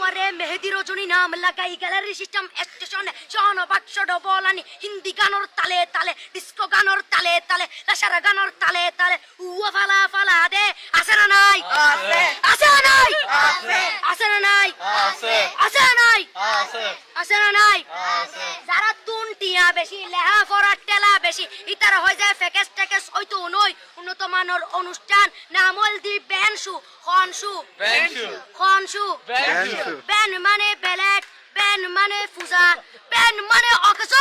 আমারে মেহেদি রজনী নাম লাগাই গ্যালারি সিস্টেম স্টেশনে শোন বাক্স ডবলানি হিন্দি গানোর তালে তালে ডিস্কো গানোর তালে তালে লাসারা গানোর তালে তালে উয়া ফালা ফালা দে আছে না নাই আছে আছে না নাই আছে আছে না নাই আছে আছে না নাই আছে আছে না নাই আছে যারা তুনটিয়া বেশি লেহা ফরার টেলা বেশি ইতারা হয়ে যায় ফেকেস টেকেস হয়তো নই উন্নত মানের অনুষ্ঠান নামল দি বেনসু খনসু বেনসু খনসু বেনসু বেন মানে বেলেট বেন মানে ফুজা বেন মানে অকস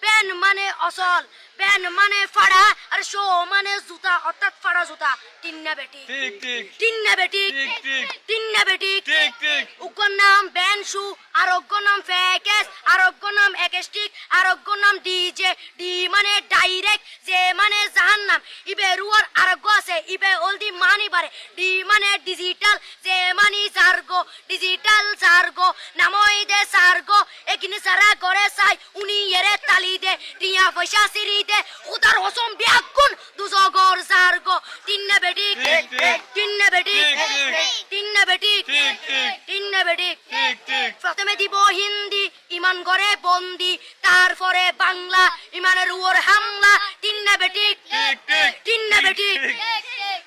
বেন মানে অসল বেন মানে ফাড়া আর শো মানে জুতা অর্থাৎ ফাড়া জুতা তিন্না বেটি ঠিক ঠিক তিন্না বেটি ঠিক ঠিক তিন্না বেটি ঠিক ঠিক উগ্র নাম বেনসু আরোগ্য নাম ফেকেস আরোগ্য নাম একেস্টিক আরোগ্য নাম ডিজে ডি মানে ডাইরেক্ট যে মানে জাহান্নাম ইবে রুয়ার আরোগ্য আছে ইবে অলদি মানি পারে ডি মানে ডিজিটাল যে মানি সার্গো ডিজিটাল সার্গো নামই দে সার্গো একিনি সারা করে চাই উনি এরে তালি দে টিয়া পয়সা সিরি দে উদার হসম বিয়াগুন দুজগর সার্গো তিন্না বেটি ঠিক, ঠিক। তিন্না বেটি ঠিক, ঠিক। তিন্না বেটি ঠিক ঠিক তিন্না বেটি ঠিক ঠিক প্রথমে দিব হিন্দি ইমান করে বন্দি তারপরে বাংলা ইমানের উপর হামলা তিন্না বেটি ঠিক ঠিক তিন্না বেটি ঠিক।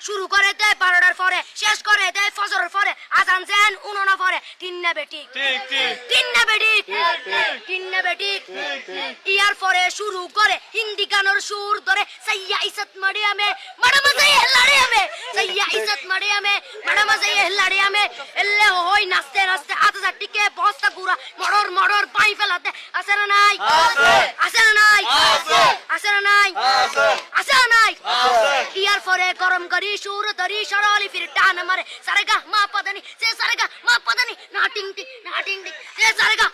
শুরু করে দেয় 12টার পরে শেষ করে দেয় ফজরের পরে আজান যেন উননা পরে তিন্না বেটি ঠিক ঠিক তিন্না বেটি তিন্না বেটি ইয়ার পরে শুরু করে হিন্দি গানের সুর ধরে সাইয়া ইসত মারিয়ামে ম্যাডাম সাইয়া হেলাড়িয়ামে সাইয়া ইসত মারিয়ামে ম্যাডাম সাইয়া হেলাড়িয়ামে এলে হই নাচতে নাচতে আধা টিকে বস্তা গুড়া মড়র মড়র পাই ফেলাতে আছে না নাই আছে। আছে না নাই আছে। আছে না নাই আছে। আছে না নাই আছে। ইয়ার পরে গরম করি সুর ধরি সরলি ফির টান মারে সারেগা মা পদানি সে সারেগা মা পদানি না টিং টিং না টিং টিং সে সারেগা